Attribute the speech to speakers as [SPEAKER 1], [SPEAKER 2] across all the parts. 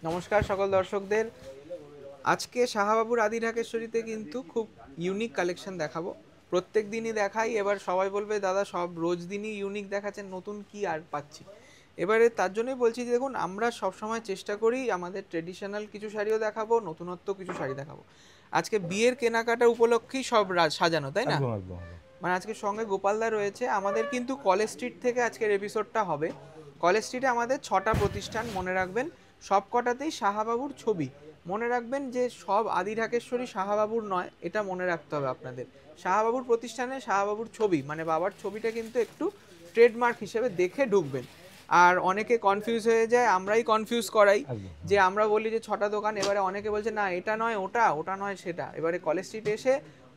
[SPEAKER 1] নমস্কার সকল দর্শকদের। আজকে শাহবাবুর আদি ঢাকেশ্বরীতে কিন্তু খুব ইউনিক কালেকশন দেখাবো। প্রত্যেক দিনই দেখাই, এবার সবাই বলবে দাদা সব রোজ দিনই ইউনিক দেখাচ্ছেন, নতুন কি আর পাচ্ছি। এবারে তার জন্যই বলছি যে দেখুন, আমরা সবসময় চেষ্টা করি আমাদের ট্রেডিশনাল কিছু শাড়িও দেখাবো, নতুনত্ব কিছু শাড়ি দেখাবো। আজকে বিয়ের কেনাকাটা উপলক্ষেই সব সাজানো, তাই না?
[SPEAKER 2] একদম একদম একদম।
[SPEAKER 1] মানে আজকে সঙ্গে গোপালদা রয়েছে আমাদের, কিন্তু কলেজ স্ট্রিট থেকে আজকের এপিসোডটা হবে। কলেজ স্ট্রিটে আমাদের 6টা প্রতিষ্ঠান, মনে রাখবেন সব কটাতেই শাহবাবুর ছবি। মনে রাখবেন যে সব আদি ঢাকেশ্বরী শাহবাবুর নয়, এটা মনে রাখতে হবে আপনাদের। শাহবাবুর প্রতিষ্ঠানে শাহবাবুর ছবি মানে বাবার ছবিটা কিন্তু একটু ট্রেডমার্ক হিসেবে দেখে ঢুকবেন। আর অনেকে কনফিউজ হয়ে যায়, আমরাই কনফিউজ করাই, যে আমরা বলি যে 6টা দোকান, এবারে অনেকে বলছে না এটা নয় ওটা, ওটা নয় সেটা। এবারে কলেজ স্ট্রিট এসে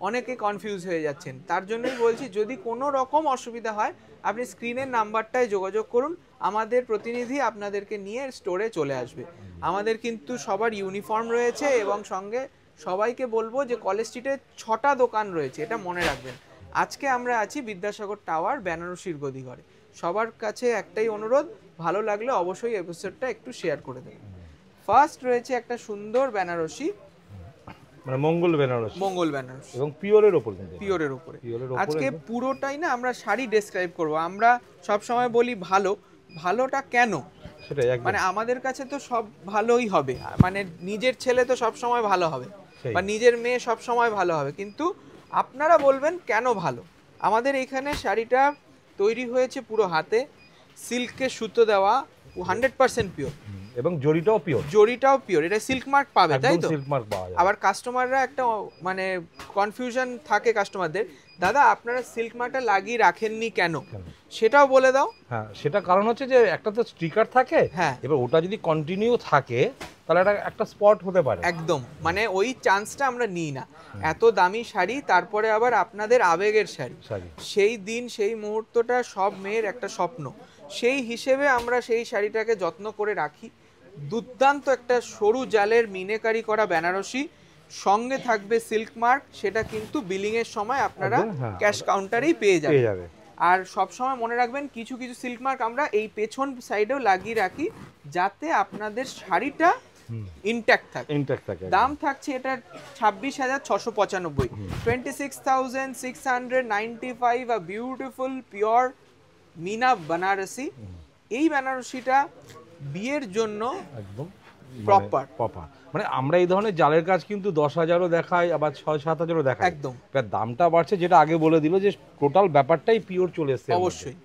[SPEAKER 1] অনেকে কনফিউজ হয়ে যাচ্ছেন, তার জন্যই বলছি যদি কোনো রকম অসুবিধা হয় আপনি স্ক্রিনের নাম্বারটায় যোগাযোগ করুন, আমাদের প্রতিনিধি আপনাদেরকে নিয়ে স্টোরে চলে আসবে। আমাদের কিন্তু সবার ইউনিফর্ম রয়েছে এবং সঙ্গে সবাইকে বলবো যে কলেজ স্ট্রিটে 6টা দোকান রয়েছে, এটা মনে রাখবেন। আজকে আমরা আছি বিদ্যাসাগর টাওয়ার বেনারসির গদিঘরে। সবার কাছে একটাই অনুরোধ, ভালো লাগলে অবশ্যই এপিসোডটা একটু শেয়ার করে দেবেন। ফার্স্ট রয়েছে একটা সুন্দর বেনারসি,
[SPEAKER 2] মানে মঙ্গল বেনারসি,
[SPEAKER 1] মঙ্গল বেনারসি
[SPEAKER 2] এবং পিওরের উপর, কিন্তু
[SPEAKER 1] পিওরের উপরে।
[SPEAKER 2] পিওরের
[SPEAKER 1] আজকে
[SPEAKER 2] উপরে
[SPEAKER 1] পুরোটাই না আমরা শাড়ি ডেসক্রাইব করব। আমরা সব সময় বলি ভালো, ভালোটা কেন,
[SPEAKER 2] সেটাই একদম।
[SPEAKER 1] মানে আমাদের কাছে তো সব ভালোই হবে, মানে নিজের ছেলে তো সব সময় ভালো হবে
[SPEAKER 2] সেই
[SPEAKER 1] বা নিজের মেয়ে সব সময় ভালো হবে, কিন্তু আপনারা বলবেন কেন ভালো। আমাদের এখানে শাড়িটা তৈরি হয়েছে পুরো হাতে, সিল্কে সুতো দেওয়া, 100% পিওর,
[SPEAKER 2] এবং জরিটাও পিওর।
[SPEAKER 1] জরিটাও পিওর। এটা সিল্ক মার্ক পাবে, তাই তো?
[SPEAKER 2] সিল্ক মার্ক পাওয়া যায়।
[SPEAKER 1] আবার কাস্টমাররা একটা মানে কনফিউশন থাকে কাস্টমারদের, দাদা আপনারা সিল্ক মার্কটা লাগিয়ে রাখেননি কেন, সেটাও বলে দাও।
[SPEAKER 2] হ্যাঁ, সেটা কারণ হচ্ছে যে একটা তো স্টিকার থাকে,
[SPEAKER 1] হ্যাঁ,
[SPEAKER 2] এবার ওটা যদি কন্টিনিউ থাকে তাহলে এটা একটা স্পট হতে পারে।
[SPEAKER 1] একদম, মানে ওই চান্সটা আমরা নিই না। এত দামি শাড়ি, তারপরে আবার আপনাদের আবেগের শাড়ি, সেই দিন সেই মুহূর্তটা সব মেয়ের একটা স্বপ্ন, সেই হিসেবে আমরা সেই শাড়িটাকে যত্ন করে রাখি। দুর্দান্ত একটা সরু জালের মিনেকারি করা বেনারসি, সঙ্গে থাকবে সিল্ক মার্ক, সেটা কিন্তু বিলিং এর সময় আপনারা ক্যাশ কাউন্টারেই পেয়ে যাবে। আর সব সময় মনে রাখবেন কিছু কিছু সিল্ক মার্ক আমরা এই পেছন সাইডেও লাগিয়ে রাখি, যাতে আপনাদের শাড়িটা ইনট্যাক্ট থাকে। দাম থাকছে এটা 26,695, 26,695, a beautiful pure Meena Benarasi. এই বেনারসিটা বিয়ের জন্য একদম প্রপার।
[SPEAKER 2] মানে আমরা এই ধরনের জালের কাজ কিন্তু 10,000ও দেখাই, আবার 6-7,000ও দেখাই।
[SPEAKER 1] একদম,
[SPEAKER 2] দামটা বাড়ছে, যেটা আগে বলে দিল যে টোটাল ব্যাপারটাই পিওর চলে এসেছে
[SPEAKER 1] অবশ্যই।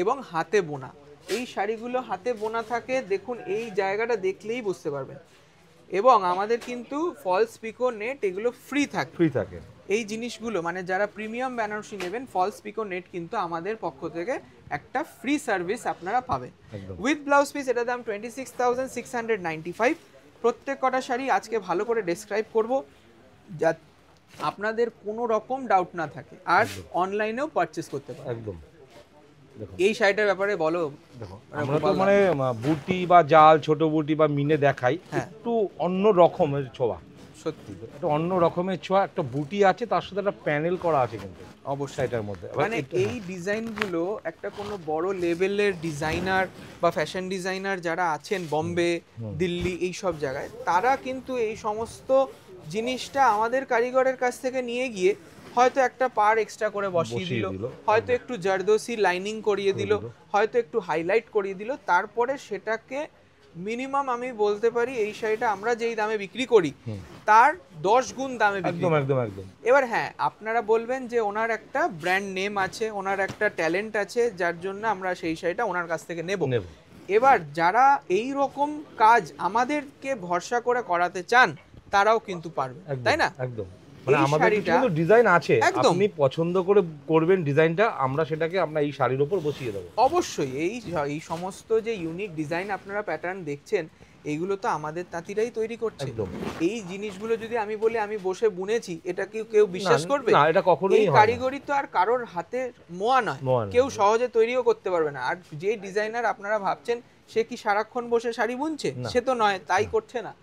[SPEAKER 1] এবং হাতে বোনা, এই শাড়িগুলো হাতে বোনা থাকে, দেখুন এই জায়গাটা দেখলেই বুঝতে পারবেন। এবং আমাদের কিন্তু ফলস পিকো নেট এগুলো ফ্রি থাকে। এই জিনিসগুলো মানে যারা প্রিমিয়াম বেনারসি নেবেন, ফলস পিকো নেট কিন্তু আমাদের পক্ষ থেকে একটা ফ্রি সার্ভিস আপনারা পাবেন উইথ ব্লাউজ পিস। এটা দাম 26,695। প্রত্যেক কটা শাড়ি আজকে ভালো করে ডেসক্রাইব করব, যা আপনাদের কোনো রকম ডাউট না থাকে, আর অনলাইনেও পারচেস করতে পারেন। একদম। এই শাড়িটার ব্যাপারে বলো।
[SPEAKER 2] দেখো, আমরা তো মানে বুটি বা জাল, ছোট বুটি বা মিনে দেখাই, একটু অন্য রকমের ছোঁয়া। সত্যি একটা অন্য রকমের ছোঁয়া, একটা বুটি আছে, তার সাথে একটা প্যানেল করা আছে কিন্তু অবশ্যই এটার মধ্যে।
[SPEAKER 1] মানে এই ডিজাইনগুলো একটা কোনো বড় লেভেলের ডিজাইনার বা ফ্যাশন ডিজাইনার যারা আছেন বোম্বে, দিল্লি, এই সব জায়গায়, তারা কিন্তু এই সমস্ত জিনিসটা আমাদের কারিগরের কাছ থেকে নিয়ে গিয়ে হয়তো একটা পার এক্সট্রা করে বসিয়ে দিল, হয়তো একটু জারদোসি লাইনিং করিয়ে দিল, হয়তো একটু হাইলাইট করিয়ে দিল, তারপরে সেটাকে মিনিমাম আমি বলতে পারি এই শাড়িটা আমরা যেই দামে বিক্রি করি তার 10 গুণ দামে বিক্রি। একদম। এবার হ্যাঁ, আপনারা বলবেন যে ওনার একটা ব্র্যান্ড নেম আছে, ওনার একটা ট্যালেন্ট আছে, যার জন্য আমরা সেই শাড়িটা ওনার কাছ থেকে নেব। এবার যারা এই রকম কাজ আমাদেরকে ভরসা করে করাতে চান, তারাও কিন্তু পারবে, তাই না? একদম।
[SPEAKER 2] মানে আমাদের কিন্তু ডিজাইন আছে, আপনি পছন্দ করে করবেন ডিজাইনটা, আমরা সেটাকে আপনার এই শাড়ির উপর বসিয়ে দেব।
[SPEAKER 1] অবশ্যই এই সমস্ত যে ইউনিক ডিজাইন আপনারা প্যাটার্ন দেখছেন, এইগুলো তো আমাদের তাঁতিরাই তৈরি করছে। এই জিনিসগুলো যদি আমি বলি আমি বসে বুনেছি, এটা কি কেউ বিশ্বাস করবে?
[SPEAKER 2] না, এটা কখনোই হয় না।
[SPEAKER 1] এই কারিগরি তো আর কারোর হাতে মোয়া নয়, কেউ সহজে তৈরিও করতে পারবে না। আর যে ডিজাইনার আপনারা ভাবছেন সে কি সারাক্ষণ বসে শাড়ি বুনছে, সে তো নয়, তাই করছে না,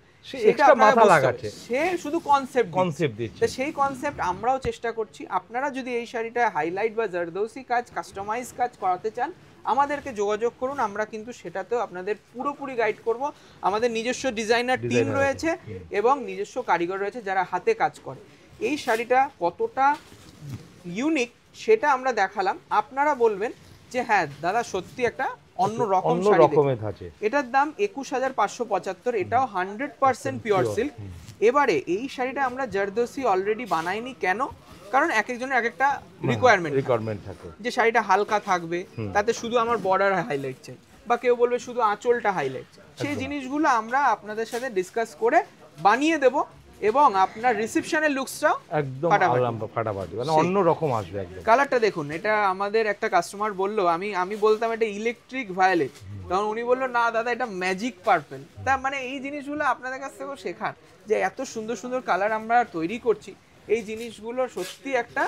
[SPEAKER 1] সে শুধু কনসেপ্ট দিচ্ছে। সেই কনসেপ্ট আমরাও চেষ্টা করছি। আপনারা যদি এই শাড়িটা হাইলাইট বা জারদৌসি কাজ, কাস্টমাইজ কাজ করাতে চান, আমাদেরকে যোগাযোগ করুন, আমরা কিন্তু সেটাতেও আপনাদের পুরোপুরি গাইড করব। আমাদের নিজস্ব ডিজাইনার টিম রয়েছে এবং নিজস্ব কারিগর রয়েছে যারা হাতে কাজ করে। এই শাড়িটা কতটা ইউনিক সেটা আমরা দেখালাম, আপনারা বলবেন যে হ্যাঁ দাদা সত্যি একটা অন্য রকম শাড়ি। এটার দাম 21,575, এটাও 100% পিওর সিল্ক। এবারে এই শাড়িটা আমরা জারদোসি অলরেডি বানাইনি, কেন? কারণ এক একজনের এক একটা রিকোয়ারমেন্ট থাকে, যে শাড়িটা হালকা থাকবে, তাতে শুধু আমার বর্ডার হাইলাইট চাই, বা কেউ বলবে শুধু আঁচলটা হাইলাইট চাই। সেই জিনিসগুলো আমরা আপনাদের সাথে ডিসকাস করে বানিয়ে দেব এবং আপনার রিসেপশনের লুকসটাও
[SPEAKER 2] একদম ফাটাফাটি, মানে অন্য রকম আসবে একদম।
[SPEAKER 1] কালারটা দেখুন, এটা আমাদের একটা কাস্টমার বললো, আমি বলতাম এটা ইলেকট্রিক ভায়োলেট, তখন উনি বললো না দাদা এটা ম্যাজিক পার্পল। তা মানে এই জিনিসগুলো আপনাদের কাছ থেকেও শেখার, যে এত সুন্দর সুন্দর কালার আমরা তৈরি করছি, এই জিনিসগুলো সত্যি একটা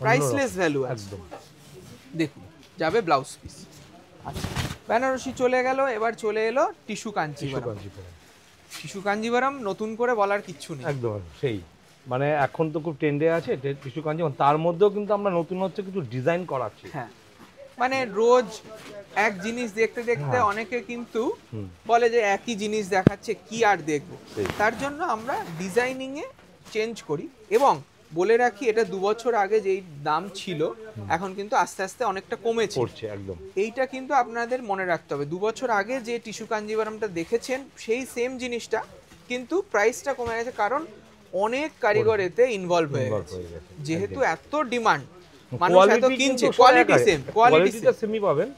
[SPEAKER 1] প্রাইসলেস ভ্যালু একদম। দেখুন যাবে ব্লাউজ পিস। আচ্ছা, বেনারসি চলে গেল, এবার চলে এলো টিস্যু কাঞ্জিভারাম। টিস্যু কাঞ্জিভারাম নতুন করে বলার কিচ্ছু নেই,
[SPEAKER 2] একদম সেই মানে এখন তো খুব ট্রেন্ডে আছে টিস্যু কাঞ্জিভারাম, তার মধ্যেও কিন্তু আমরা নতুন হচ্ছে কিছু ডিজাইন করাচ্ছি।
[SPEAKER 1] হ্যাঁ, মানে রোজ এক জিনিস দেখতে দেখতে অনেকে কিন্তু বলে যে একই জিনিস দেখাচ্ছে কি আর দেখবো, তার জন্য আমরা ডিজাইনিং এ চেঞ্জ করি। এবং বলে রাখি, এটা 2 বছর আগে যেই দাম ছিল এখন কিন্তু আস্তে আস্তে অনেকটা কমেছে
[SPEAKER 2] একদম।
[SPEAKER 1] এইটা কিন্তু আপনাদের মনে রাখতে হবে, 2 বছর আগে যে টিস্যু কাঞ্জিভারামটা দেখেছেন সেই সেম জিনিসটা কিন্তু প্রাইসটা কমে গেছে, কারণ অনেক কারিগর এতে ইনভলভ হয়ে গেছে, যেহেতু এত ডিমান্ড, মানুষ এত কিনছে, কোয়ালিটি
[SPEAKER 2] সেমই পাবেন,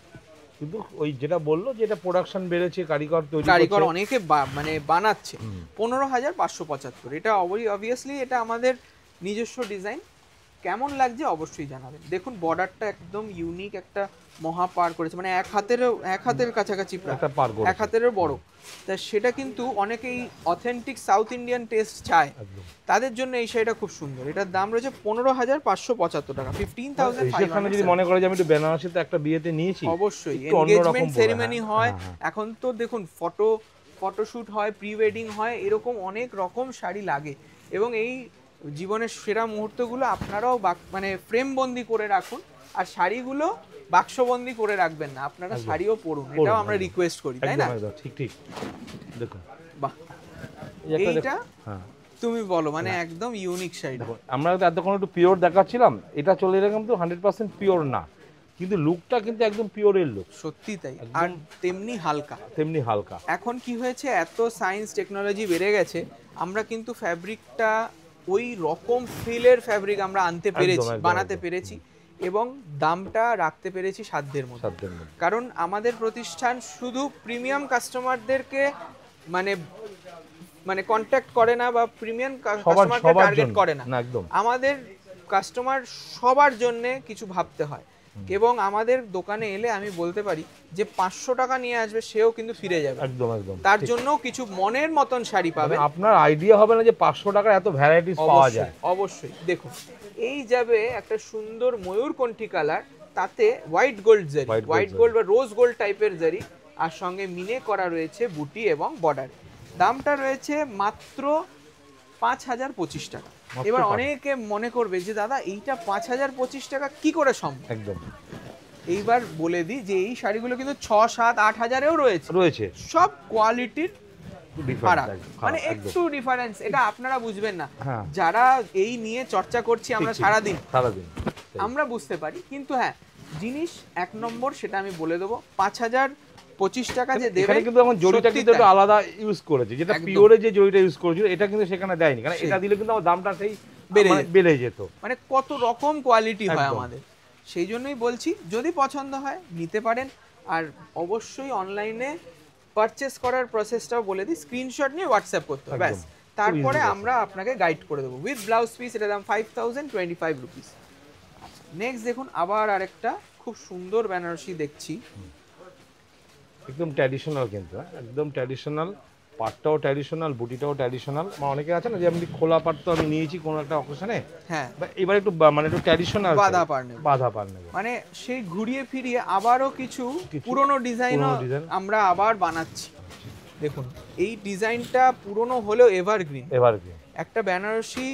[SPEAKER 2] কিন্তু ওই যেটা বললো যে এটা প্রোডাকশন বেড়েছে,
[SPEAKER 1] কারিগর অনেকে মানে বানাচ্ছে। 15,575, এটা অবভিয়াসলি এটা আমাদের নিজস্ব ডিজাইন। কেমন লাগছে অবশ্যই জানাবেন। দেখুন বর্ডারটা একদম ইউনিক, একটা মহা পার করেছে, মানে এক হাতের কাছাকাছি, প্রায় এক হাতেরও বড়। তা সেটা কিন্তু অনেকেই অথেন্টিক সাউথ ইন্ডিয়ান টেস্ট চায়, তাদের জন্য এই শাড়িটা খুব সুন্দর। এটার দাম রয়েছে 15,575 টাকা, 15,500।
[SPEAKER 2] যদি মনে করে যে আমি একটু বেনারসিতে একটা বিয়েতে নিয়েছি,
[SPEAKER 1] অবশ্যই এনগেজমেন্ট সেরিমনি হয়, এখন তো দেখুন ফটোশুট হয়, প্রি ওয়েডিং হয়, এরকম অনেক রকম শাড়ি লাগে। এবং এই জীবনের সেরা মুহূর্তগুলো আপনারাও মানে ফ্রেম বন্দি করে রাখুন, আর শাড়িগুলো বাক্সবন্দি করে রাখবেন না, আপনারা শাড়িও পরুন, এটাও আমরা রিকোয়েস্ট করি, তাই না?
[SPEAKER 2] ঠিক ঠিক। দেখুন
[SPEAKER 1] বাহ, এইটা তুমি বলো, মানে একদম ইউনিক শাড়ি।
[SPEAKER 2] আমরা এতক্ষণ একটু পিওর দেখাচ্ছিলাম, এটা চলে এরকম তো 100% পিওর না, কিন্তু লুকটা কিন্তু একদম পিওরের লুক,
[SPEAKER 1] সত্যি তাই। আর তেমনি হালকা। এখন কি হয়েছে, এত সায়েন্স টেকনোলজি বেড়ে গেছে, আমরা কিন্তু ফ্যাব্রিকটা ওই রকম ফিলের ফ্যাব্রিক আমরা আনতে পেরেছি, বানাতে পেরেছি, এবং দামটা রাখতে পেরেছি সাধ্যের মধ্যে। কারণ আমাদের প্রতিষ্ঠান শুধু প্রিমিয়াম কাস্টমারদেরকে মানে কন্ট্যাক্ট করে না, বা প্রিমিয়াম কাস্টমারকে টার্গেট করে না, আমাদের কাস্টমার সবার জন্য কিছু ভাবতে হয়। এবং আমাদের দোকানে এলে আমি বলতে পারি যে 500 টাকা নিয়ে আসবে, সেও কিন্তু ফিরে যাবে একদম। তার জন্য কিছু মনের মতন শাড়ি পাবে,
[SPEAKER 2] আপনার আইডিয়া হবে না যে 500 টাকার এত ভ্যারাইটিস পাওয়া যায়।
[SPEAKER 1] অবশ্যই দেখুন, এই যাবে একটা সুন্দর ময়ূরকণ্ঠী কালার, তাতে হোয়াইট গোল্ড বা রোজ গোল্ড টাইপের জারি, আর সঙ্গে মিনে করা রয়েছে বুটি এবং বর্ডার। দামটা রয়েছে মাত্র 5,025 টাকা। এবার অনেকে মনে করবে যে দাদা এইটা 5,025 টাকা কি করে সম্ভব?
[SPEAKER 2] একদম।
[SPEAKER 1] এইবার বলে দিই যে এই শাড়িগুলো কিন্তু 6, 7, 8 হাজারেও রয়েছে, সব কোয়ালিটির ফারাক, মানে একটু ডিফারেন্স, এটা আপনারা বুঝবেন না, যারা এই নিয়ে চর্চা করছি আমরা সারাদিন আমরা বুঝতে পারি। কিন্তু হ্যাঁ, জিনিস এক নম্বর, সেটা আমি বলে দেবো, 5,025 টাকা যে দেবে,
[SPEAKER 2] এখানে কিন্তু এখন জরিটা কিন্তু একটু আলাদা ইউজ করেছে, যেটা পিওরে যে জরিটা ইউজ করেছিল এটা কিন্তু সেখানে দেয়নি, কারণ এটা দিলে কিন্তু আমার দামটা সেই বেড়ে যেত।
[SPEAKER 1] মানে কত রকম কোয়ালিটি হয় আমাদের, সেই জন্যই বলছি যদি পছন্দ হয় নিতে পারেন। আর অবশ্যই অনলাইনে পারচেস করার প্রসেসটাও বলে দিই, স্ক্রিনশট নিয়ে হোয়াটসঅ্যাপ করতে হবে, ব্যাস, তারপরে আমরা আপনাকে গাইড করে দেবো উইথ ব্লাউজ পিস। এটা দাম 5,025 রুপিস। নেক্সট দেখুন, আবার আরেকটা খুব সুন্দর বেনারসি দেখছি,
[SPEAKER 2] একদম ট্র্যাডিশনাল, কিন্তু একদম ট্র্যাডিশনাল, পাটটাও ট্র্যাডিশনাল, বুটিটাও ট্র্যাডিশনাল। অনেকে আছে না যে আমি খোলা পাট তো আমি নিয়েছি কোনো একটা অকেশনে,
[SPEAKER 1] হ্যাঁ,
[SPEAKER 2] এবার একটু মানে একটু ট্র্যাডিশনাল বাঁধা পার নেব,
[SPEAKER 1] মানে সেই ঘুরিয়ে ফিরিয়ে আবারও কিছু পুরনো ডিজাইনও আমরা আবার বানাচ্ছি। দেখুন এই ডিজাইনটা পুরনো হলেও এভারগ্রিন। একটা বেনারসি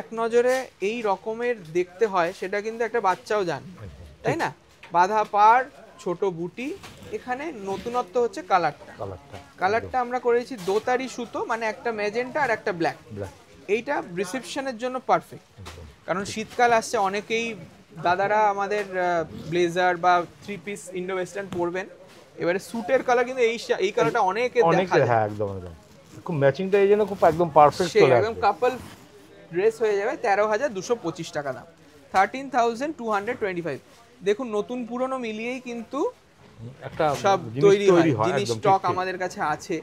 [SPEAKER 1] এক নজরে এই রকমের দেখতে হয়, সেটা কিন্তু একটা বাচ্চাও জানে, তাই না? বাঁধা পাড়, ছোট বুটি। এখানে নতুনত্ব হচ্ছে কালারটা আমরা করেছি দোতারি সুতো, মানে একটা ম্যাজেন্টা আর একটা ব্ল্যাক। এইটা রিসেপশনের জন্য পারফেক্ট, কারণ শীতকাল আসছে, অনেকেই দাদারা আমাদের ব্লেজার বা 3 পিস ইন্ডো ওয়েস্টার্ন পরবেন। এবারে স্যুটের কালার কিন্তু এই কালারটা অনেকে দেখা যায়।
[SPEAKER 2] হ্যাঁ একদম খুব ম্যাচিংটা এই জন্য খুব একদম পারফেক্ট চলে আসে,
[SPEAKER 1] একদম কাপল ড্রেস হয়ে যাবে। 13,225 টাকা দাম, 13,225। দেখুন নতুন পুরনো মিলিয়েই কিন্তু
[SPEAKER 2] একটা
[SPEAKER 1] সব তৈরি হয়, জিনিস স্টক আমাদের কাছে আছে।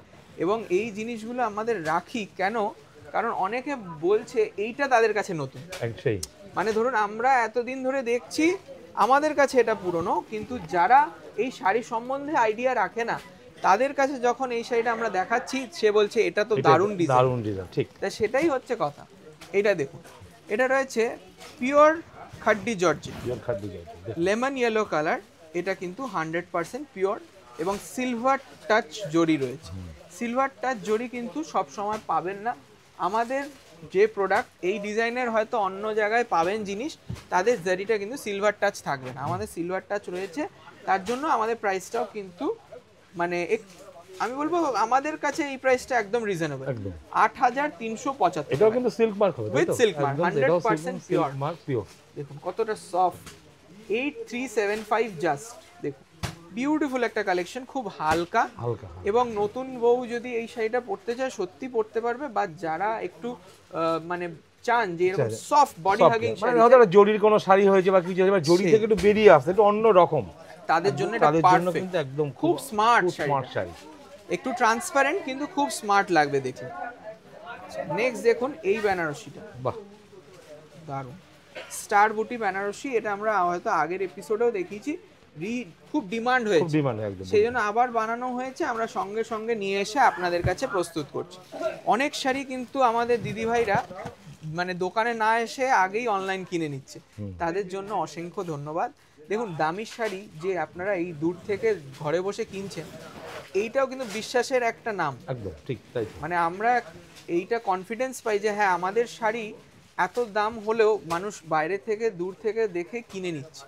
[SPEAKER 1] এবং এই জিনিসগুলো আমাদের রাখি কেন, কারণ অনেকে বলছে এইটা তাদের কাছে নতুন। মানে ধরুন আমরা এতদিন ধরে দেখছি, আমাদের কাছে এটা পুরনো, কিন্তু যারা এই শাড়ি সম্বন্ধে আইডিয়া রাখে না, তাদের কাছে যখন এই শাড়িটা আমরা দেখাচ্ছি, সে বলছে এটা তো দারুণ ডিজাইন। ঠিক, তাই সেটাই হচ্ছে কথা। এটা দেখুন, এটা রয়েছে pure খাড্ডি georgette, lemon yellow colour. এটা কিন্তু 100% পিওর এবং সিলভার টাচ জরি রয়েছে। সিলভার টাচ জরি কিন্তু সব সময় পাবেন না। আমাদের যে প্রোডাক্ট এই ডিজাইনের হয়তো অন্য জায়গায় পাবেন জিনিস, তাদের জারিটা কিন্তু সিলভার টাচ থাকবে না, আমাদের সিলভার টাচ রয়েছে। তার জন্য আমাদের প্রাইসটাও কিন্তু মানে আমি বলবো আমাদের কাছে এই প্রাইসটা একদম রিজনেবল, 8,375।
[SPEAKER 2] এটাও কিন্তু সিল্ক মার্ক হবে,
[SPEAKER 1] উইথ সিল্ক মার্ক, 100% পিওর। দেখুন কতটা সফট, 8,375 জাস্ট। দেখুন বিউটিফুল একটা কালেকশন, খুব হালকা। এবং নতুন বউ যদি এই শাড়িটা পরতে চায় সত্যি পরতে পারবে, বা যারা একটু মানে চান যে এরকম সফট বডি হাগিং শাড়ি,
[SPEAKER 2] মানে হয়তো জরির কোনো শাড়ি হয়েছে বা কিছু হয়েছে, বা জরি থেকে একটু বেরিয়ে আসছে, একটু অন্য রকম,
[SPEAKER 1] তাদের জন্য এটা পারফেক্ট।
[SPEAKER 2] একদম
[SPEAKER 1] খুব স্মার্ট শাড়ি, একটু ট্রান্সপারেন্ট কিন্তু খুব স্মার্ট লাগবে দেখে। নেক্সট দেখুন এই বেনারসিটা,
[SPEAKER 2] বাহ
[SPEAKER 1] দারুণ, স্টার বুটি বেনারসি। এটা আমরা হয়তো আগের এপিসোডেও দেখিয়েছি, খুব ডিমান্ড হয়েছে, সেই জন্য আবার বানানো হয়েছে। আমরা সঙ্গে সঙ্গে নিয়ে এসে আপনাদের কাছে প্রস্তুত করছি। অনেক শাড়ি কিন্তু আমাদের দিদিভাইরা মানে দোকানে না এসে আগেই অনলাইন কিনে নিচ্ছে, তাদের জন্য অসংখ্য ধন্যবাদ। দেখুন দামি শাড়ি যে আপনারা এই দূর থেকে ঘরে বসে কিনছেন, এইটাও কিন্তু বিশ্বাসের একটা নাম।
[SPEAKER 2] একদম ঠিক তাই,
[SPEAKER 1] মানে আমরা এইটা কনফিডেন্স পাই যে হ্যাঁ আমাদের শাড়ি এত দাম হলেও মানুষ বাইরে থেকে দূর থেকে দেখে কিনে নিচ্ছে,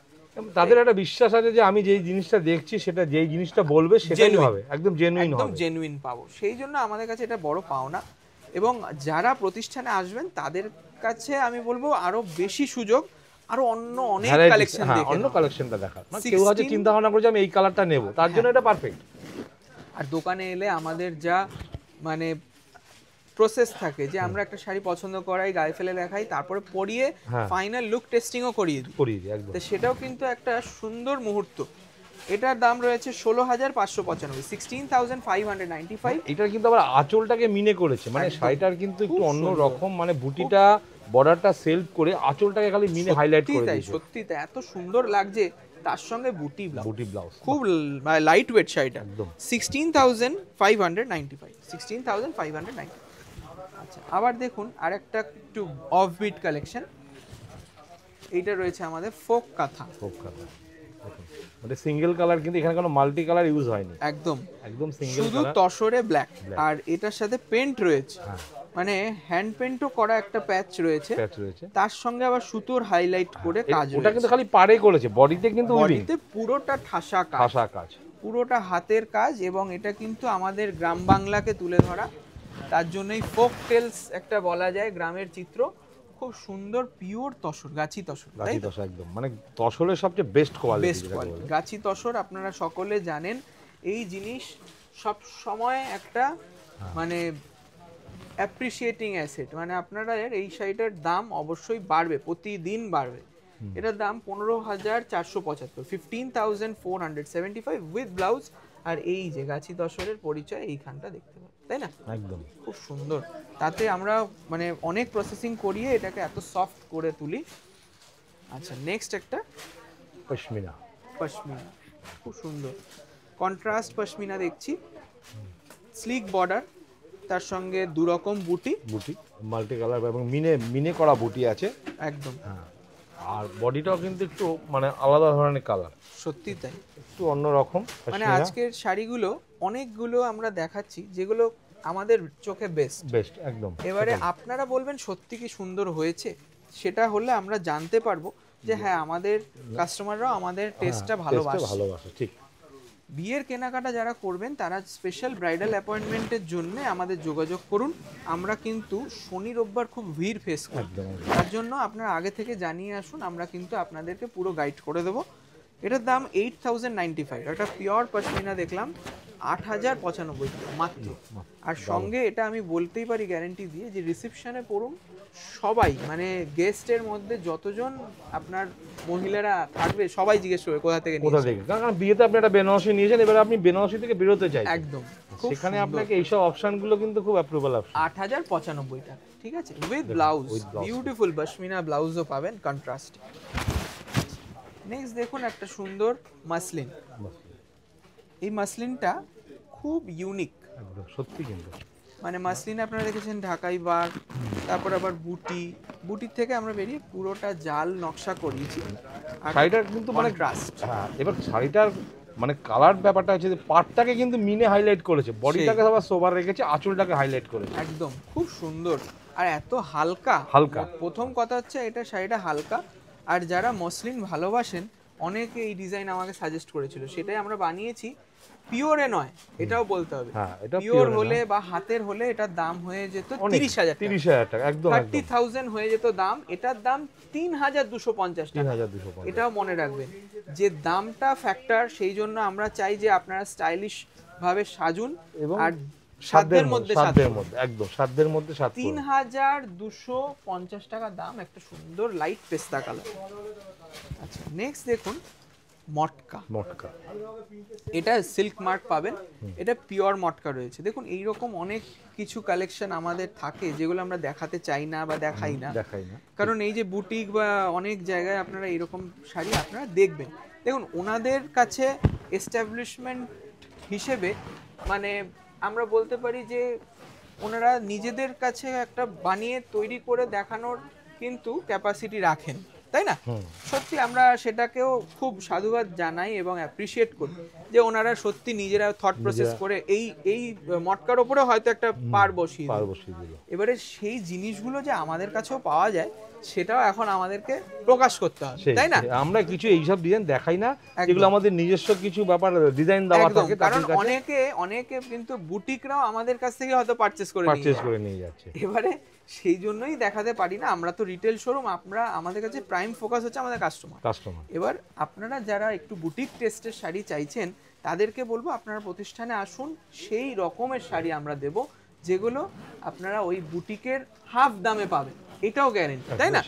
[SPEAKER 2] তাদের একটা বিশ্বাস আছে যে আমি যেই জিনিসটা দেখছি সেটা যেই জিনিসটা বলবে সেটাই হবে, একদম জেনুইন হবে,
[SPEAKER 1] একদম জেনুইন পাবো। সেই জন্য আমাদের কাছে এটা বড় পাওনা। এবং যারা প্রতিষ্ঠানে আসবেন তাদের কাছে আমি বলবো আরো বেশি সুযোগ, আরো অন্য অনেক কালেকশন দেখে,
[SPEAKER 2] অন্য কালেকশনটা দেখার। মানে কেউ হয়তো চিন্তা ভাবনা করে যে আমি এই কালারটা নেব, তার জন্য এটা পারফেক্ট।
[SPEAKER 1] আর দোকানে এলে আমাদের যা মানে প্রসেস থাকে যে আমরা একটা শাড়ি পছন্দ করাই, গায়ে ফেলে দেখাই, তারপরে পরিয়ে ফাইনাল লুক টেস্টিংও করিয়ে দিই একদম। তো সেটাও কিন্তু একটা সুন্দর মুহূর্ত। এটার দাম রয়েছে 16,595, 16,595।
[SPEAKER 2] এটা কিন্তু আবার আঁচলটাকে মিনে করেছে, মানে শাড়িটার কিন্তু একটু অন্য রকম, মানে বুটিটা বর্ডারটা সেলফ করে আঁচলটাকে খালি মিনে হাইলাইট করে দিয়েছে।
[SPEAKER 1] সত্যি তাই, এত সুন্দর লাগছে। তার সঙ্গে বুটি ব্লাউজ, খুব লাইট ওয়েট শাড়িটা, একদম 16,595, 16,595। আচ্ছা আবার দেখুন আরেকটা একটু অফবিট কালেকশন, এইটা রয়েছে আমাদের ফোক কাঁথা।
[SPEAKER 2] মানে সিঙ্গেল কালার, কিন্তু এখানে কোনো মাল্টি কালার ইউজ হয়নি,
[SPEAKER 1] একদম
[SPEAKER 2] সিঙ্গেল
[SPEAKER 1] শুধু তসরে ব্ল্যাক। আর এটার সাথে পেন্ট রয়েছে, মানে হ্যান্ড পেন্টও করা একটা প্যাচ রয়েছে, তার সঙ্গে আবার সুতোর হাইলাইট করে কাজ রয়েছে।
[SPEAKER 2] ওটা কিন্তু খালি পাড়ে করেছে, বডিতে কিন্তু
[SPEAKER 1] বডিতে পুরোটা ঠাসা কাজ, পুরোটা হাতের কাজ। এবং এটা কিন্তু আমাদের গ্রাম বাংলাকে তুলে ধরা, তার জন্যই ফোক টেলস একটা বলা যায়, গ্রামের চিত্র। খুব সুন্দর পিওর তসর, গাছি তসর, তাই তো?
[SPEAKER 2] একদম মানে তসরের সবচেয়ে বেস্ট কোয়ালিটি
[SPEAKER 1] গাছি তসর। আপনারা সকলে জানেন এই জিনিস সব সময় একটা মানে অ্যাপ্রিসিয়েটিং অ্যাসেট, মানে আপনারা এই শাড়িটার দাম অবশ্যই বাড়বে, প্রতিদিন বাড়বে। এটার দাম 15,475, 15,475 উইথ ব্লাউজ। আর এই যে গাছি তসরের পরিচয় এইখানটা দেখতে পাবেন, তাই না?
[SPEAKER 2] একদম
[SPEAKER 1] খুব সুন্দর। তাতে আমরা মানে অনেক প্রসেসিং করিয়ে এটাকে এত সফট করে তুলি। আচ্ছা নেক্সট একটা
[SPEAKER 2] পশমিনা,
[SPEAKER 1] খুব সুন্দর কন্ট্রাস্ট পশমিনা দেখছি, স্লিক বর্ডার, তার সঙ্গে দু রকম বুটি
[SPEAKER 2] মাল্টি কালার এবং মিনে করা বুটি আছে একদম। হ্যাঁ, আর বডিটাও কিন্তু একটু মানে আলাদা ধরনের কালার,
[SPEAKER 1] সত্যি তাই,
[SPEAKER 2] একটু অন্য রকম।
[SPEAKER 1] মানে আজকের শাড়িগুলো অনেকগুলো আমরা দেখাচ্ছি যেগুলো আমাদের চোখে বেস্ট একদম। এবারে আপনারা বলবেন সত্যি কি সুন্দর হয়েছে, সেটা হলে আমরা জানতে পারবো যে হ্যাঁ আমাদের কাস্টমাররাও আমাদের টেস্টটা ভালোবাসে।
[SPEAKER 2] ঠিক।
[SPEAKER 1] বিয়ের কেনাকাটা যারা করবেন তারা স্পেশাল ব্রাইডাল অ্যাপয়েন্টমেন্টের জন্য আমাদের যোগাযোগ করুন। আমরা কিন্তু শনি রোববার খুব ভিড় ফেস করি, তার জন্য আপনারা আগে থেকে জানিয়ে আসুন, আমরা কিন্তু আপনাদেরকে পুরো গাইড করে দেবো। এটার দাম 8095, একটা পিওর পশমিনা দেখলাম 8095 মাত্র। আর সঙ্গে এটা আমি বলতেই পারি গ্যারেন্টি দিয়ে যে রিসেপশনে পড়ুন সবাই, মানে গেস্টের মধ্যে যতজন আপনার মহিলারা থাকবে সবাই জিজ্ঞেস করবে কোথা থেকে নিয়েছেন।
[SPEAKER 2] কারণ বিয়েতে আপনি একটা বেনারসি নিয়েছেন, এবারে আপনি বেনারসি থেকে বেরোতে চাইছেন,
[SPEAKER 1] একদম
[SPEAKER 2] সেখানে আপনাকে এইসব অপশনগুলো কিন্তু খুব অ্যাপ্রুভাল অপশন।
[SPEAKER 1] 8095 টাকা, ঠিক আছে, উইথ ব্লাউজ, বিউটিফুল পশমিনা ব্লাউজও পাবেন কন্ট্রাস্ট। নেক্সট দেখুন একটা সুন্দর মাসলিন। এই মাসলিনটা খুব ইউনিক,
[SPEAKER 2] একদম সত্যি। কিন্তু
[SPEAKER 1] মানে মাসলিন আপনারা দেখেছেন ঢাকাই বাগ, তারপর আবার বুটির থেকে আমরা বেরিয়ে পুরোটা জাল নকশা করিয়েছি।
[SPEAKER 2] শাড়িটা কিন্তু মানে ট্রাস্ট। হ্যাঁ, এবার শাড়িটার মানে কালার ব্যাপারটা হচ্ছে যে পাড়টাকে কিন্তু মিনে হাইলাইট করেছে, বডিটাকে আবার সোবার রেখেছে, আঁচলটাকে হাইলাইট করেছে,
[SPEAKER 1] একদম খুব সুন্দর। আর এত হালকা, প্রথম কথা হচ্ছে এটা শাড়িটা হালকা। আর যারা মসলিন ভালোবাসেন অনেকে এই ডিজাইন আমাকে সাজেস্ট করেছিল, সেটাই আমরা বানিয়েছি। পিওরে নয়, এটাও বলতে হবে, পিওর হলে বা হাতের হলে এটার দাম হয়ে যেত 30,000 টাকা, একদম 30,000 হয়ে যেত দাম। এটার দাম 3,250 টাকা। এটাও মনে রাখবেন যে দামটা ফ্যাক্টর, সেই জন্য আমরা চাই যে আপনারা স্টাইলিশ ভাবে সাজুন আর সাধ্যের মধ্যে,
[SPEAKER 2] একদম সাধ্যের মধ্যে।
[SPEAKER 1] 3,250 টাকা দাম, একটা সুন্দর লাইট পেস্তা কালার। আচ্ছা, নেক্সট দেখুন মটকা। এটা সিল্ক মার্ক পাবেন, এটা পিওর মটকা রয়েছে। দেখুন এইরকম অনেক কিছু কালেকশন আমাদের থাকে যেগুলো আমরা দেখাতে চাই না বা দেখাই না, কারণ এই যে বুটিক বা অনেক জায়গায় আপনারা এরকম শাড়ি আপনারা দেখবেন। দেখুন ওনাদের কাছে এস্টাবলিশমেন্ট হিসেবে মানে আমরা বলতে পারি যে ওনারা নিজেদের কাছে একটা বানিয়ে তৈরি করে দেখানোর কিন্তু ক্যাপাসিটি রাখেন, তাই না? সত্যি আমরা সেটাকেও খুব সাধুবাদ জানাই এবং অ্যাপ্রিসিয়েট করি যে ওনারা সত্যি নিজেরা থট প্রসেস করে এই মটকার উপরে হয়তো একটা পার বসিয়ে দিল। এবারে সেই জিনিসগুলো যে আমাদের কাছেও পাওয়া যায় সেটাও এখন আমাদেরকে প্রকাশ করতে হবে, তাই না?
[SPEAKER 2] আমরা কিছু এইসব ডিজাইন দেখাই না, যেগুলো আমাদের নিজস্ব কিছু ব্যাপার ডিজাইন দেওয়া থাকে,
[SPEAKER 1] কারণ অনেকে কিন্তু বুটিকরাও আমাদের কাছ থেকে হয়তো পারচেজ করে
[SPEAKER 2] নিয়ে যাচ্ছে।
[SPEAKER 1] এবারে সেই জন্যই দেখাতে পারি না, আমরা তো রিটেল শোরুম, আমরা আমাদের কাছে প্রাইম ফোকাস হচ্ছে আমাদের কাস্টমার। এবার আপনারা যারা একটু বুটিক টেস্টের শাড়ি চাইছেন তাদেরকে বলবো আপনারা প্রতিষ্ঠানে আসুন, সেই রকমের শাড়ি আমরা দেব যেগুলো আপনারা ওই বুটিকের হাফ দামে পাবেন, এটাও গ্যারেন্টি, তাই না?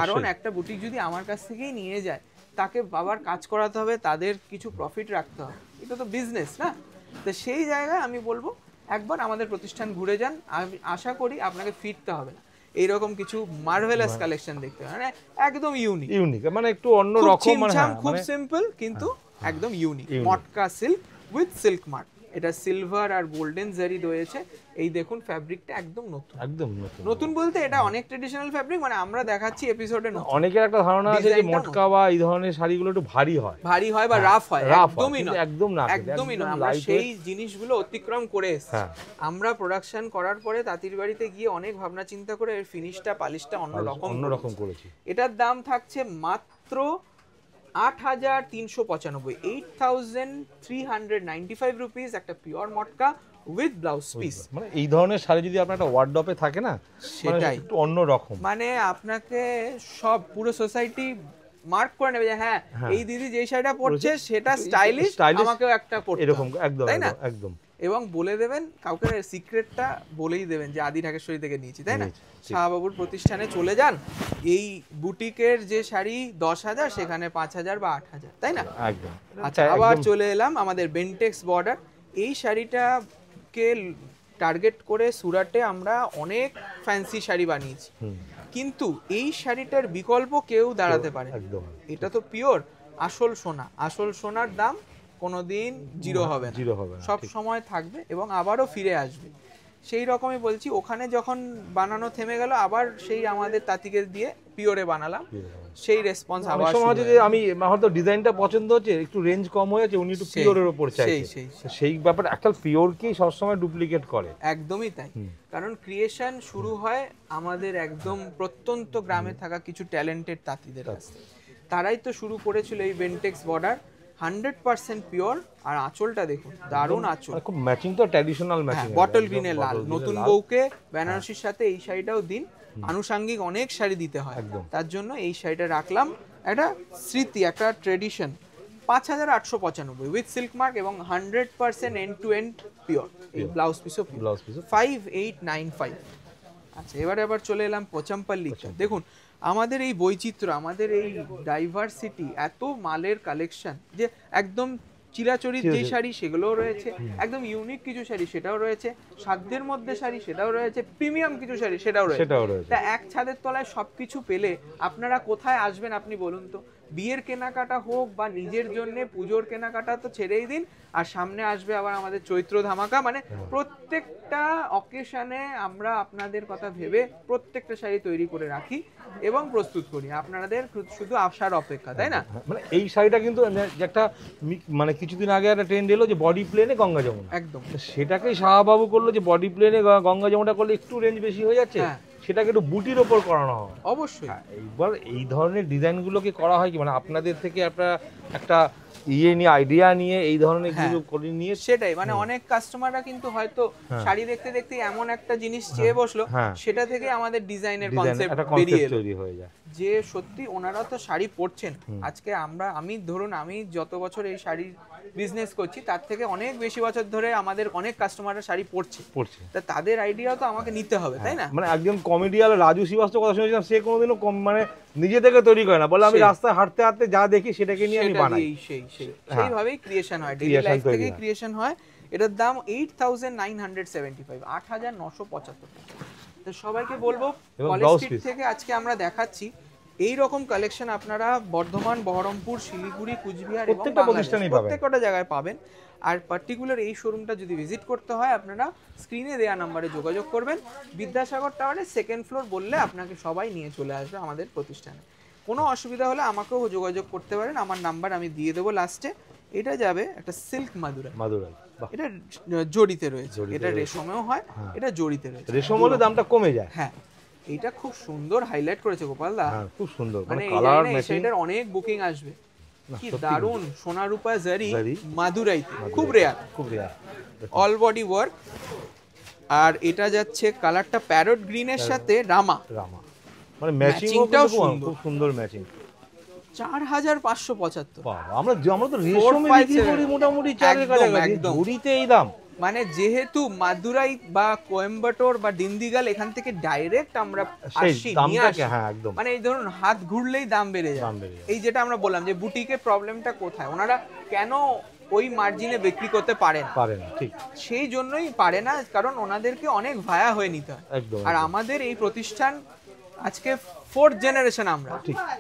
[SPEAKER 1] কারণ একটা বুটিক যদি আমার কাছ থেকেই নিয়ে যায় তাকে বাবার কাজ করাতে হবে, তাদের কিছু প্রফিট রাখতে হবে, এটা তো বিজনেস না। তো সেই জায়গায় আমি বলবো একবার আমাদের প্রতিষ্ঠান ঘুরে যান, আমি আশা করি আপনাকে ফিরতে হবে না। এইরকম কিছু মার্ভেলাস কালেকশন দেখতে হবে, মানে একদম ইউনিক,
[SPEAKER 2] মানে একটু অন্য রকম, মানে
[SPEAKER 1] খুব সিম্পল কিন্তু একদম unique. Matka silk with silk mark, এটা সিলভার আর গোল্ডেন জারি রয়েছে। এই দেখুন ফ্যাব্রিকটা একদম নতুন বলতে এটা অনেক ট্রেডিশনাল ফ্যাব্রিক, মানে আমরা দেখাচ্ছি এপিসোডে নতুন।
[SPEAKER 2] অনেকের একটা ধারণা আছে যে মটকা বা এই ধরনের শাড়িগুলো একটু ভারী হয়
[SPEAKER 1] বা রাফ হয়, একদমই নয়। আমরা সেই জিনিসগুলো অতিক্রম করে এসেছি। আমরা প্রোডাকশন করার পরে তাঁতির বাড়িতে গিয়ে অনেক ভাবনা চিন্তা করে এর ফিনিশটা পালিশটা অন্যরকম করেছি। এটার দাম থাকছে মাত্র 8,395, 8,395 রুপিস, একটা pure matka with blouse piece.
[SPEAKER 2] মানে এই ধরনের শাড়ি যদি আপনার একটা ওয়ার্ডরোবে থাকে না, সেটাই একটু অন্য রকম,
[SPEAKER 1] মানে আপনাকে সব পুরো সোসাইটি মার্ক করে নেবে যে হ্যাঁ এই দিদি যেই শাড়িটা পরছে সেটা স্টাইলিশ, আমাকেও একটা পরতে
[SPEAKER 2] এরকম, একদম
[SPEAKER 1] তাই না?
[SPEAKER 2] একদম।
[SPEAKER 1] এবং বলে দেবেন, কাউকে সিক্রেটটা বলেই দেবেন যে আদি ঢাকেশ্বরী থেকে নিয়েছি, তাই না? শাহবাবুর প্রতিষ্ঠানে চলে যান, এই বুটিকের যে শাড়ি 10,000 সেখানে 5,000 বা 8,000, তাই না?
[SPEAKER 2] একদম।
[SPEAKER 1] আচ্ছা, আবার চলে এলাম আমাদের বেন্টেক্স বর্ডার। এই শাড়িটাকে টার্গেট করে সুরাটে আমরা অনেক ফ্যান্সি শাড়ি বানিয়েছি, কিন্তু এই শাড়িটার বিকল্প কেউ দাঁড়াতে পারে। এটা তো পিওর আসল সোনার দাম কোনোদিন জিরো হবে না, সব সময় থাকবে এবং আবারও ফিরে আসবে। সেই রকমই বলছি, ওখানে যখন বানানো থেমে গেল আবার সেই আমাদের তাঁতিকে দিয়ে পিওরে বানালাম, সেই রেসপন্স আবার
[SPEAKER 2] সমাজে যে আমি হয়তো ডিজাইনটা পছন্দ হচ্ছে, একটু রেঞ্জ কম হয়েছে, উনি একটু পিওরের উপর চাইছে, সেই ব্যাপার একটা পিওর কি সবসময় ডুপ্লিকেট করে।
[SPEAKER 1] একদমই তাই, কারণ ক্রিয়েশন শুরু হয় আমাদের একদম প্রত্যন্ত গ্রামে থাকা কিছু ট্যালেন্টেড তাঁতিদের কাছে। তারাই তো শুরু করেছিল এই বেন্টেক্স বর্ডার। 100% পিওর। আর আঁচলটা দেখুন, দারুণ আঁচল,
[SPEAKER 2] খুব ম্যাচিং তো, ট্র্যাডিশনাল ম্যাচিং।
[SPEAKER 1] বটল গ্রিনের লাল, নতুন বউকে বেনারসির সাথে এই শাড়িটাও দিন, আনুষঙ্গিক অনেক শাড়ি দিতে হয়, তার জন্য এই শাড়িটা রাখলাম, একটা স্মৃতি, একটা ট্রেডিশন। 5895 উইথ সিল্ক মার্ক এবং 100% এন্ড টু এন্ড পিওর। এই ব্লাউজ পিসও 5895। আচ্ছা, এবারে আবার চলে এলাম পোচামপল্লি। দেখুন আমাদের এই বৈচিত্র্য, আমাদের এই ডাইভার্সিটি, এত মালের কালেকশন, যে একদম চিরাচরিত যে শাড়ি সেগুলোও রয়েছে, একদম ইউনিক কিছু শাড়ি সেটাও রয়েছে, সাধ্যের মধ্যে শাড়ি সেটাও রয়েছে, প্রিমিয়াম কিছু শাড়ি সেটাও রয়েছে। তা এক ছাদের তলায় সবকিছু পেলে আপনারা কোথায় আসবেন আপনি বলুন তো? বিয়ের কেনাকাটা হোক বা নিজের জন্য পুজোর কেনাকাটা তো ছেড়েই দিন, আর সামনে আসবে আবার আমাদের চৈত্র ধামাকা, মানে প্রত্যেকটা অকেশনে আমরা আপনাদের কথা ভেবে প্রত্যেকটা শাড়ি তৈরি করে রাখি এবং প্রস্তুত করি, আপনাদের শুধু আসার অপেক্ষা, তাই না?
[SPEAKER 2] মানে এই শাড়িটা কিন্তু একটা, মানে কিছুদিন আগে একটা ট্রেন্ড এলো যে বডি প্লেনে গঙ্গা যমুনা,
[SPEAKER 1] একদম
[SPEAKER 2] সেটাকেই শাহবাবু করলো যে বডি প্লেনে গঙ্গা যমুনা করলে একটু রেঞ্জ বেশি হয়ে যাচ্ছে, সেটাকে একটু বুটির ওপর করানো হয়।
[SPEAKER 1] অবশ্যই
[SPEAKER 2] এইবার এই ধরনের ডিজাইনগুলোকে করা হয় কি, মানে আপনাদের থেকে আপনারা একটা নিয়ে আইডিয়া নিয়ে এই ধরনের গুলো করে নিয়ে,
[SPEAKER 1] সেটাই মানে অনেক কাস্টমাররা কিন্তু হয়তো শাড়ি দেখতে দেখতে এমন একটা জিনিস চেয়ে বসলো, সেটা থেকে আমাদের ডিজাইনের কনসেপ্ট বেরিয়ে তৈরি হয়ে যায়, যে সত্যি ওনারা তো শাড়ি পরছেন। আজকে আমি যত বছর এই শাড়ির বিজনেস করছি তার থেকে অনেক বেশি বছর ধরে আমাদের অনেক কাস্টমাররা শাড়ি পরছে, তা তাদের আইডিয়াও তো আমাকে নিতে হবে, তাই না?
[SPEAKER 2] মানে একজন কমেডিয়াল রাজু শ্রীবাস্তব কথা শুনেছিলাম, সে কোনোদিনও মানে নিজে থেকে তৈরি করে না, বলে আমি রাস্তায় হাঁটতে হাঁটতে যা দেখি সেটাকে নিয়ে আমি বানাই, সেইভাবেই ক্রিয়েশন হয়, ডেইলি লাইফ থেকেই ক্রিয়েশন হয়। এটার দাম 8975, 8975 টাকা। তো সবাইকে বলবো কলেজ স্ট্রিট থেকে আজকে আমরা দেখাচ্ছি এই রকম কালেকশন আপনারা বর্ধমান, বহরমপুর, শিলিগুড়ি, কুচবিহার এবং প্রত্যেকটা জায়গায় পাবেন। আর পার্টিকুলার এই শোরুমটা যদি ভিজিট করতে হয় আপনারা স্ক্রিনে দেওয়া নাম্বারে যোগাযোগ করবেন। বিদ্যাসাগর টাওয়ারের সেকেন্ড ফ্লোর বললে আপনাকে সবাই নিয়ে চলে আসবে আমাদের প্রতিষ্ঠানে। কোনো অসুবিধা হলে আমাকেও যোগাযোগ করতে পারেন, আমার নাম্বার আমি দিয়ে দেবো লাস্টে। এটা যাবে একটা সিল্ক মাদুরাই, এটা জড়িতে রয়েছে, এটা রেশমেও হয়, এটা জড়িতে রয়েছে, রেশম হলে দামটা কমে যায়। হ্যাঁ, এটা খুব সুন্দর হাইলাইট করেছে গোপাল দা, খুব সুন্দর, মানে কালার ম্যাচিং, এটার অনেক বুকিং আসবে। কি দারুন সোনা রূপা জারি মাদুরাইতে, খুব রেয়ার, অল বডি ওয়ার্ক। আর এটা যাচ্ছে কালারটা প্যারট গ্রিনের সাথে রামা, মানে ম্যাচিংটাও খুব সুন্দর ম্যাচিং। 4575। আমরা তো রেশমে বিক্রি করি মোটামুটি 4000 টাকা, জড়িতে এই দাম। মানে যেহেতু মাদুরাই বা কোয়েম্বাটোর বা দিন্দিগাল এখান থেকে ডাইরেক্ট আমরা আসি, মানে এই ধরুন হাত ঘুরলেই দাম বেড়ে যায়। এই যেটা আমরা বললাম যে বুটিকে প্রবলেমটা কোথায়, ওনারা কেন ওই মার্জিনে বিক্রি করতে পারে না, ঠিক সেই জন্যই পারে না, কারণ ওনাদেরকে অনেক ভায়া হয়ে নিতে হয়। আর আমাদের এই প্রতিষ্ঠান আজকে 4th জেনারেশন আমরা,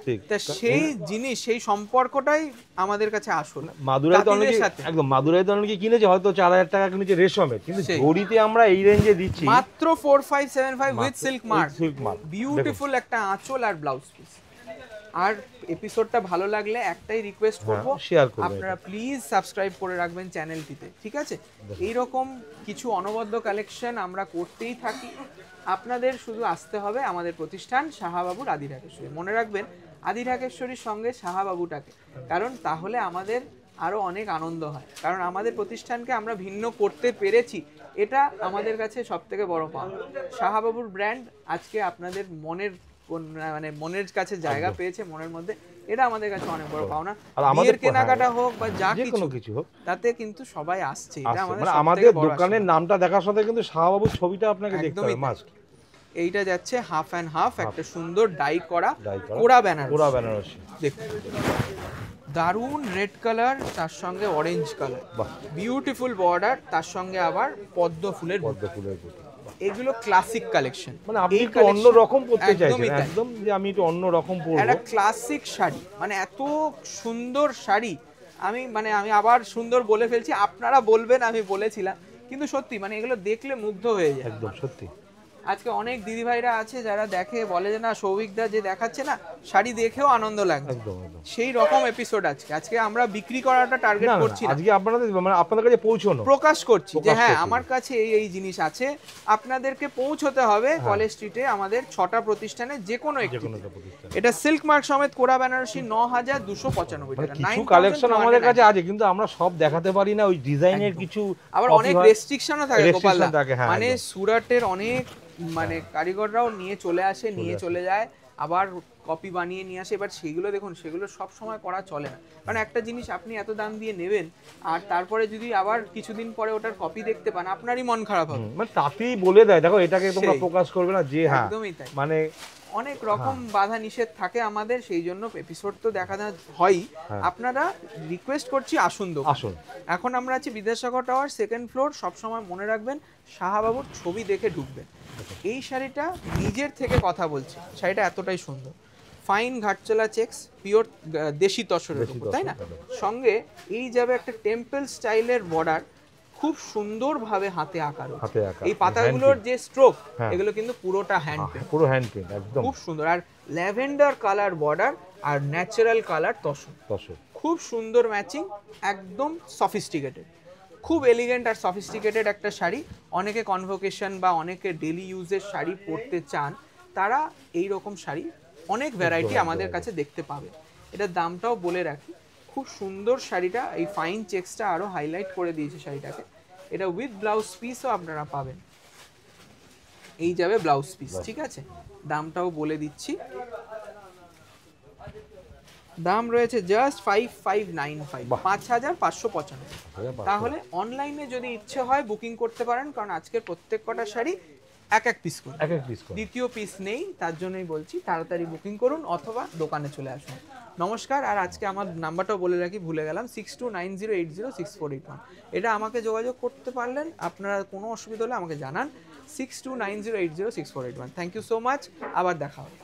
[SPEAKER 2] ঠিক তা সেই জিনিস, সেই সম্পর্কটাই আমাদের কাছে আসল। মাদুরাইতে অনেকে একদম মাদুরাইতে অনেকে কিনেছে হয়তো 4000 টাকা কিনেছে রেশমের, কিন্তু জড়িতে আমরা এই রেঞ্জে দিচ্ছি মাত্র 4575 উইথ সিল্ক মার্ক, বিউটিফুল একটা আঁচল আর ব্লাউজ পিস। আর এপিসোডটা ভালো লাগলে একটাই রিকোয়েস্ট করব, শেয়ার করবেন, আপনারা প্লিজ সাবস্ক্রাইব করে রাখবেন চ্যানেলটিতে, ঠিক আছে? এই রকম কিছু অনবদ্য কালেকশন আমরা করতেই থাকি, আপনাদের শুধু আসতে হবে আমাদের প্রতিষ্ঠান শাহবাবুর আদি ঢাকেশ্বরী। মনে রাখবেন আদি ঢাকেশ্বরীর সঙ্গে শাহবাবুটাকে, কারণ তাহলে আমাদের আরো অনেক আনন্দ হয়, কারণ আমাদের প্রতিষ্ঠানকে আমরা ভিন্ন করতে পেরেছি, এটা আমাদের কাছে সবথেকে বড় পাওয়া। শাহবাবুর ব্র্যান্ড আজকে আপনাদের মনের কাছে জায়গা পেয়েছে, মনের মধ্যে, এটা আমাদের কাছে অনেক বড় পাওনা। বিয়ের কেনাকাটা হোক বা যা কিছু হোক, তাতে কিন্তু সবাই আসছে, এটা আমাদের দোকানের নামটা দেখার সাথে কিন্তু শাহবাবুর ছবিটা আপনাকে দেখতে হবে মাস্ট। এইটা যাচ্ছে হাফ অ্যান্ড হাফ, একটা সুন্দর ডাই করা কোরা বেনারসি, দেখুন দারুন রেড কালার, তার সঙ্গে অরেঞ্জ কালার, বিউটিফুল বর্ডার, তার সঙ্গে আবার পদ্ম ফুলের বুটি। এগুলো ক্লাসিক কালেকশন, মানে আপনি একটু অন্য রকম পড়তে চাইছেন, একদম যে আমি একটু অন্য রকম পরবো, একটা ক্লাসিক শাড়ি, মানে এত সুন্দর শাড়ি। আমি আবার সুন্দর বলে ফেলছি, আপনারা বলবেন আমি বলেছিলাম, কিন্তু সত্যি মানে এগুলো দেখলে মুগ্ধ হয়ে যায়, একদম সত্যি।
[SPEAKER 1] আজকে অনেক দিদি ভাইরা আছে যারা দেখে বলে যে না সৌভিকদা যে দেখাচ্ছে না শাড়ি দেখেও আনন্দ লাগছে, সেই রকম এপিসোড আজকে আমরা বিক্রি করাটা টার্গেট করছি না,
[SPEAKER 2] আজকে আপনাদের মানে আপনাদের কাছে পৌঁছানো,
[SPEAKER 1] প্রকাশ করছি যে হ্যাঁ আমার কাছে এই জিনিস আছে, আপনাদেরকে পৌঁছতে হবে কলেজ স্ট্রিটে আমাদের 6টা প্রতিষ্ঠানে যে কোনো একটি। এটা সিল্ক মার্ক সমেত কোরা বেনারসি 9295 টাকা।
[SPEAKER 2] কিছু কালেকশন আমাদের কাছে আছে কিন্তু আমরা সব দেখাতে পারি না, ওই ডিজাইনের কিছু
[SPEAKER 1] আবার অনেক রেস্ট্রিকশনও থাকে গোপালদা, মানে সুরাটের অনেক মানে কারিগররাও নিয়ে চলে আসে, নিয়ে চলে যায়, আবার কপি বানিয়ে নিয়ে আসে। এবার সেগুলো দেখুন, সেগুলো সব সময় করা চলে না, কারণ একটা জিনিস আপনি এত দাম দিয়ে নেবেন আর তারপরে যদি আবার কিছুদিন পরে ওটার কপি দেখতে পান আপনারই মন খারাপ হবে।
[SPEAKER 2] মানে তাতেই বলে দেয় দেখো এটাকে তোমরা প্রকাশ করবে না, যে হ্যাঁ
[SPEAKER 1] একদমই তাই,
[SPEAKER 2] মানে
[SPEAKER 1] অনেক রকম বাধা নিষেধ থাকে আমাদের, সেই জন্য এপিসোড তো দেখা হয়। আপনারা রিকোয়েস্ট করছি আসুন, আসুন। এখন আমরা আছি বিদ্যাসাগর টাওয়ার 2nd ফ্লোর। সবসময় মনে রাখবেন শাহবাবুর ছবি দেখে ঢুকবেন। এই শাড়িটা নিজের থেকে কথা বলছে, শাড়িটা এতটাই সুন্দর, ফাইন ঘাটচলা চেক্স, পিওর দেশি তসরের উপর, তাই না? সঙ্গে এই যাবে একটা টেম্পল স্টাইলের বর্ডার, খুব সুন্দরভাবে হাতে আঁকা রয়েছে। এই পাতাগুলোর যে স্ট্রোক এগুলো কিন্তু পুরোটা হ্যান্ড পেইন্ট,
[SPEAKER 2] পুরো হ্যান্ড পেইন্ট, একদম
[SPEAKER 1] খুব সুন্দর। আর ল্যাভেন্ডার কালার বর্ডার আর ন্যাচারাল কালার তসর, খুব সুন্দর ম্যাচিং, একদম সফিস্টিকেটেড, খুব এলিগেন্ট আর সফিস্টিকেটেড একটা শাড়ি। অনেকে কনভোকেশন বা অনেকে ডেলি ইউজের শাড়ি পরতে চান, তারা এই রকম শাড়ি অনেক ভ্যারাইটি আমাদের কাছে দেখতে পাবে। এটার দামটাও বলে রাখি, খুব সুন্দর শাড়িটা, এই ফাইন চেক্সটা আরো হাইলাইট করে দিয়েছে শাড়িটাকে। এটা উইথ ব্লাউজ পিসও আপনারা পাবেন, এই যাবে ব্লাউজ পিস, ঠিক আছে? দামটাও বলে দিচ্ছি, দাম রয়েছে জাস্ট 5595, 5595। তাহলে অনলাইনে যদি ইচ্ছে হয় বুকিং করতে পারেন, কারণ আজকের প্রত্যেক কটা শাড়ি এক পিস করে, দ্বিতীয় পিস নেই, তার জন্যই বলছি তাড়াতাড়ি বুকিং করুন অথবা দোকানে চলে আসুন। নমস্কার। আর আজকে আমার নাম্বারটাও বলে রাখি, ভুলে গেলাম, 6290806481। এটা আমাকে যোগাযোগ করতে পারলেন, আপনারা কোনো অসুবিধা হলে আমাকে জানান, 6290806481। থ্যাংক ইউ সো মাচ, আবার দেখা হবে।